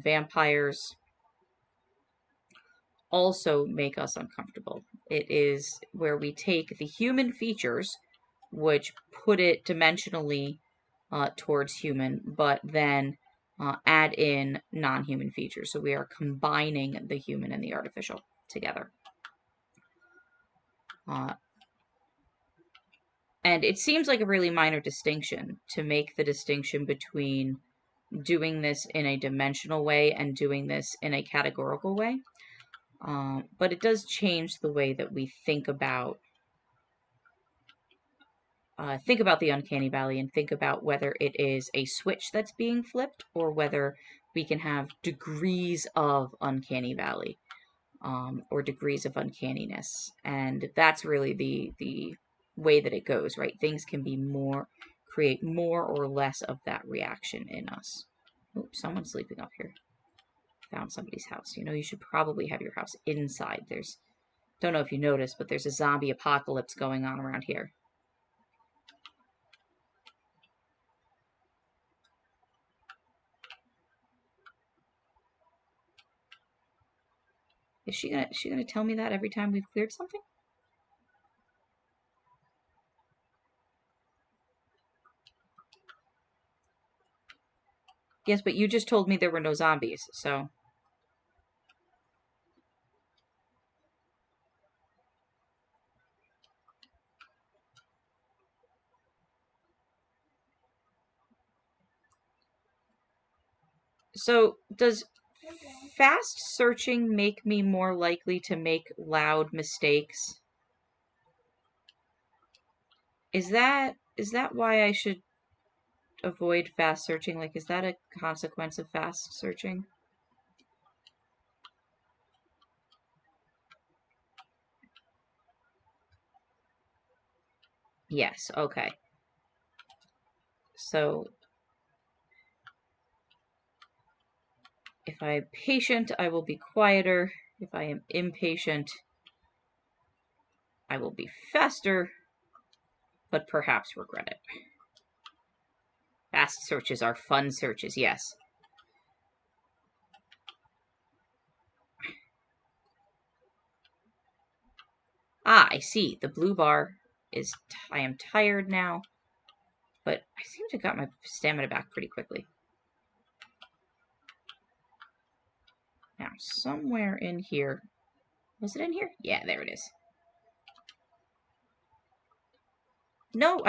vampires also make us uncomfortable. It is where we take the human features, which put it dimensionally towards human, but then add in non-human features. So we are combining the human and the artificial together. And it seems like a really minor distinction to make the distinction between doing this in a dimensional way and doing this in a categorical way. But it does change the way that we think about the Uncanny Valley and think about whether it is a switch that's being flipped or whether we can have degrees of Uncanny Valley or degrees of uncanniness. And that's really the way that it goes, right? Things can be create more or less of that reaction in us. Oops, someone's sleeping up here. Found somebody's house. You know, you should probably have your house inside. Don't know if you noticed, but there's a zombie apocalypse going on around here. Is she gonna tell me that every time we've cleared something? Yes, but you just told me there were no zombies, so... So, does fast searching make me more likely to make loud mistakes? Is that why I should avoid fast searching? Like, is that a consequence of fast searching? Yes, okay. So, if I am patient, I will be quieter. If I am impatient, I will be faster, but perhaps regret it. Fast searches are fun searches, yes. Ah, I see. The blue bar is... I am tired now, but I seem to have got my stamina back pretty quickly. Now, somewhere in here... Was it in here? Yeah, there it is. No,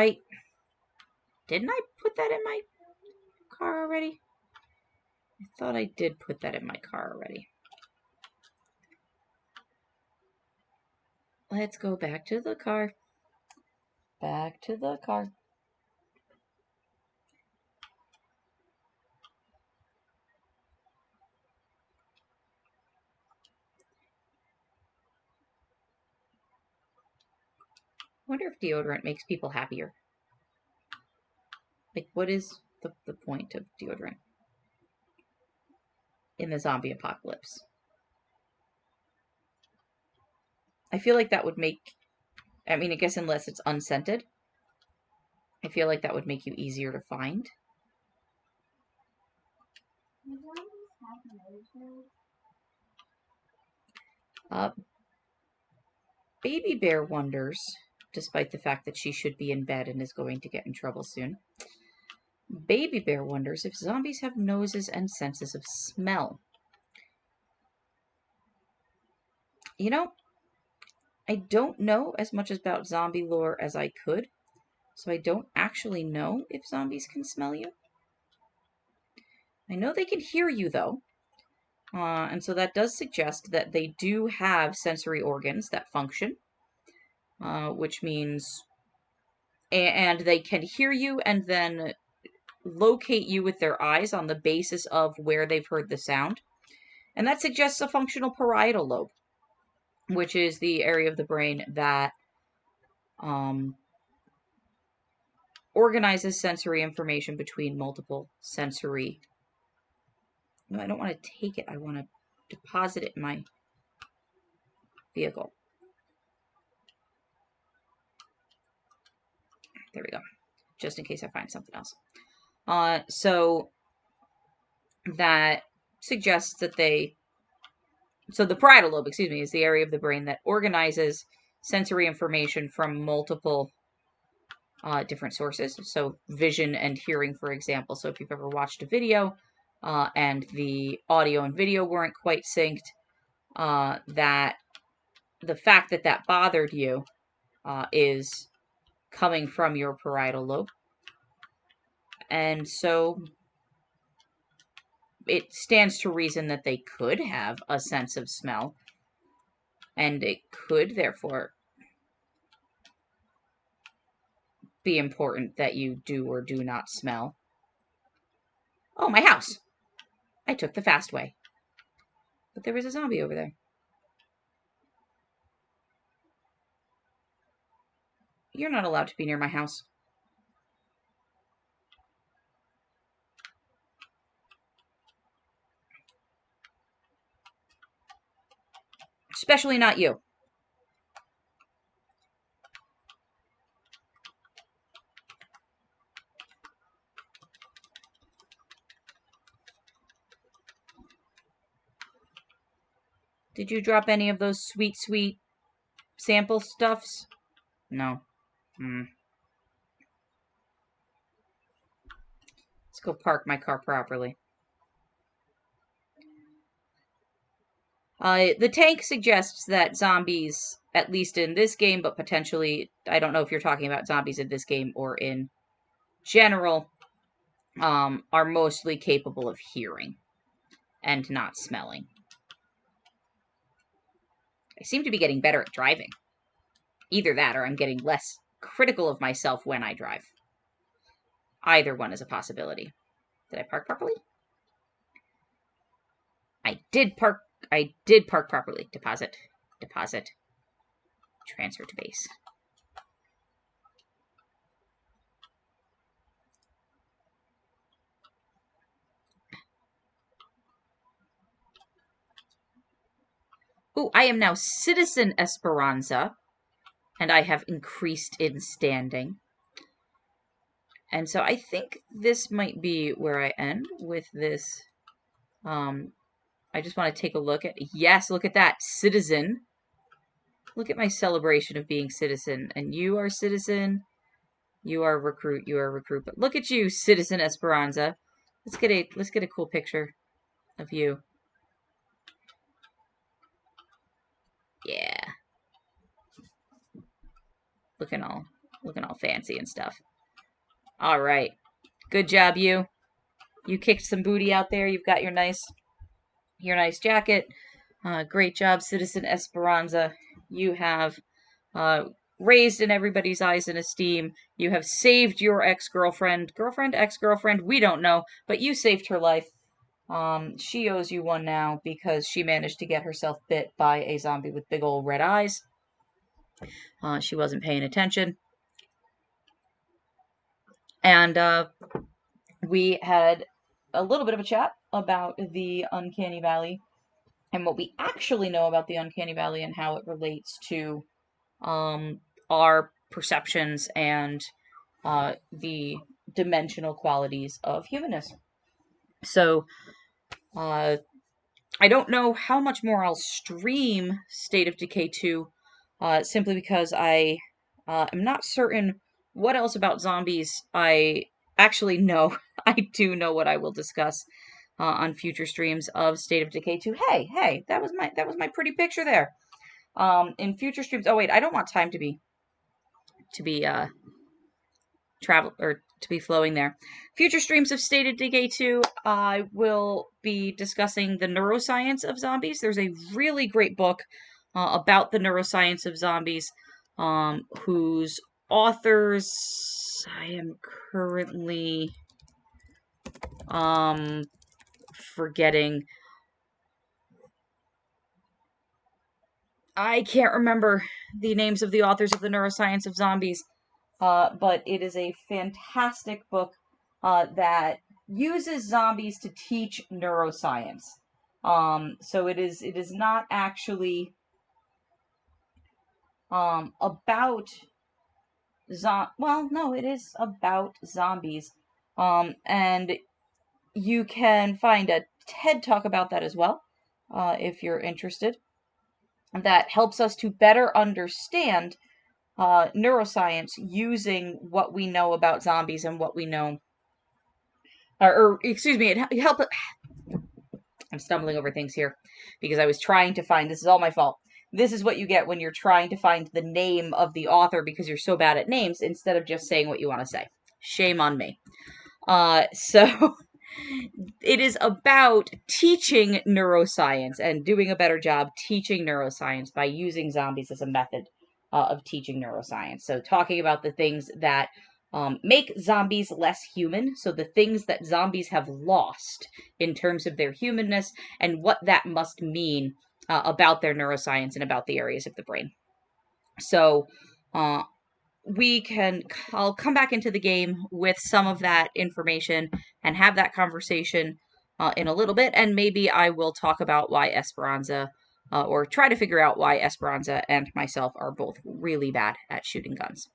didn't I put that in my car already? I thought I did put that in my car already. Let's go back to the car. Back to the car. wonder if deodorant makes people happier. Like, what is the point of deodorant in the zombie apocalypse? I feel like that would make, I mean, I guess unless it's unscented, I feel like that would make you easier to find. Baby Bear wonders, despite the fact that she should be in bed and is going to get in trouble soon. Baby Bear wonders if zombies have noses and senses of smell. You know, I don't know as much about zombie lore as I could, so I don't actually know if zombies can smell you. I know they can hear you, though, and so that does suggest that they do have sensory organs that function, which means... And they can hear you and then locate you with their eyes on the basis of where they've heard the sound. And that suggests a functional parietal lobe, which is the area of the brain that organizes sensory information between multiple sensory... No, I don't want to take it. I want to deposit it in my vehicle. There we go. Just in case I find something else. So that suggests that they... So the parietal lobe, excuse me, is the area of the brain that organizes sensory information from multiple different sources. So vision and hearing, for example. So if you've ever watched a video and the audio and video weren't quite synced, that the fact that that bothered you is coming from your parietal lobe. And so it stands to reason that they could have a sense of smell, and it could, therefore, be important that you do or do not smell. Oh, my house! I took the fast way. But there was a zombie over there. You're not allowed to be near my house. Especially not you. Did you drop any of those sweet, sweet sample stuffs? No. Let's go park my car properly. The tank suggests that zombies, at least in this game, but potentially, I don't know if you're talking about zombies in this game or in general, are mostly capable of hearing and not smelling. I seem to be getting better at driving. Either that or I'm getting less critical of myself when I drive. Either one is a possibility. Did I park properly? I did park properly. Deposit. Deposit. Transfer to base. Ooh, I am now Citizen Esperanza, and I have increased in standing. And so I think this might be where I end with this. I just want to take a look at... Yes, look at that. Citizen. Look at my celebration of being citizen. And you are citizen. You are recruit. You are recruit. But look at you, Citizen Esperanza. Let's get a cool picture of you. Yeah. Looking all fancy and stuff. All right. Good job, you. You kicked some booty out there. You've got your nice jacket. Great job, Citizen Esperanza. You have raised in everybody's eyes and esteem. You have saved your ex-girlfriend. Girlfriend? Ex-girlfriend? We don't know. But you saved her life. She owes you one now because she managed to get herself bit by a zombie with big old red eyes. She wasn't paying attention. And we had a little bit of a chat about the Uncanny Valley and what we actually know about the Uncanny Valley and how it relates to our perceptions and the dimensional qualities of humanness. So, I don't know how much more I'll stream State of Decay 2, simply because I am not certain what else about zombies I actually know. I do know what I will discuss on future streams of State of Decay 2. Hey, that was my pretty picture there. In future streams. Oh wait, I don't want time to be travel or to be flowing there. Future streams of State of Decay 2, I will be discussing the neuroscience of zombies. There's a really great book about the neuroscience of zombies, whose authors I am currently forgetting. I can't remember the names of the authors of the neuroscience of zombies. But it is a fantastic book that uses zombies to teach neuroscience. So it is not actually about well, no, it is about zombies. And you can find a TED Talk about that as well, if you're interested. That helps us to better understand neuroscience using what we know about zombies and what we know, or excuse me, it helped. I'm stumbling over things here because I was trying to find. This is all my fault. This is what you get when you're trying to find the name of the author because you're so bad at names instead of just saying what you want to say. Shame on me. So it is about teaching neuroscience and doing a better job teaching neuroscience by using zombies as a method of teaching neuroscience. So talking about the things that make zombies less human. So the things that zombies have lost in terms of their humanness and what that must mean about their neuroscience and about the areas of the brain. So I'll come back into the game with some of that information and have that conversation in a little bit, and maybe I will talk about why Esperanza, or try to figure out why Esperanza and myself are both really bad at shooting guns.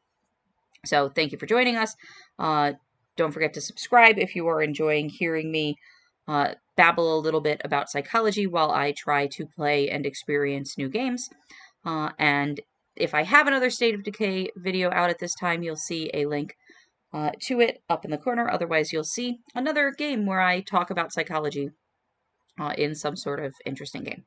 So thank you for joining us. Don't forget to subscribe if you are enjoying hearing me babble a little bit about psychology while I try to play and experience new games. And if I have another State of Decay video out at this time, you'll see a link to it up in the corner. Otherwise, you'll see another game where I talk about psychology in some sort of interesting game.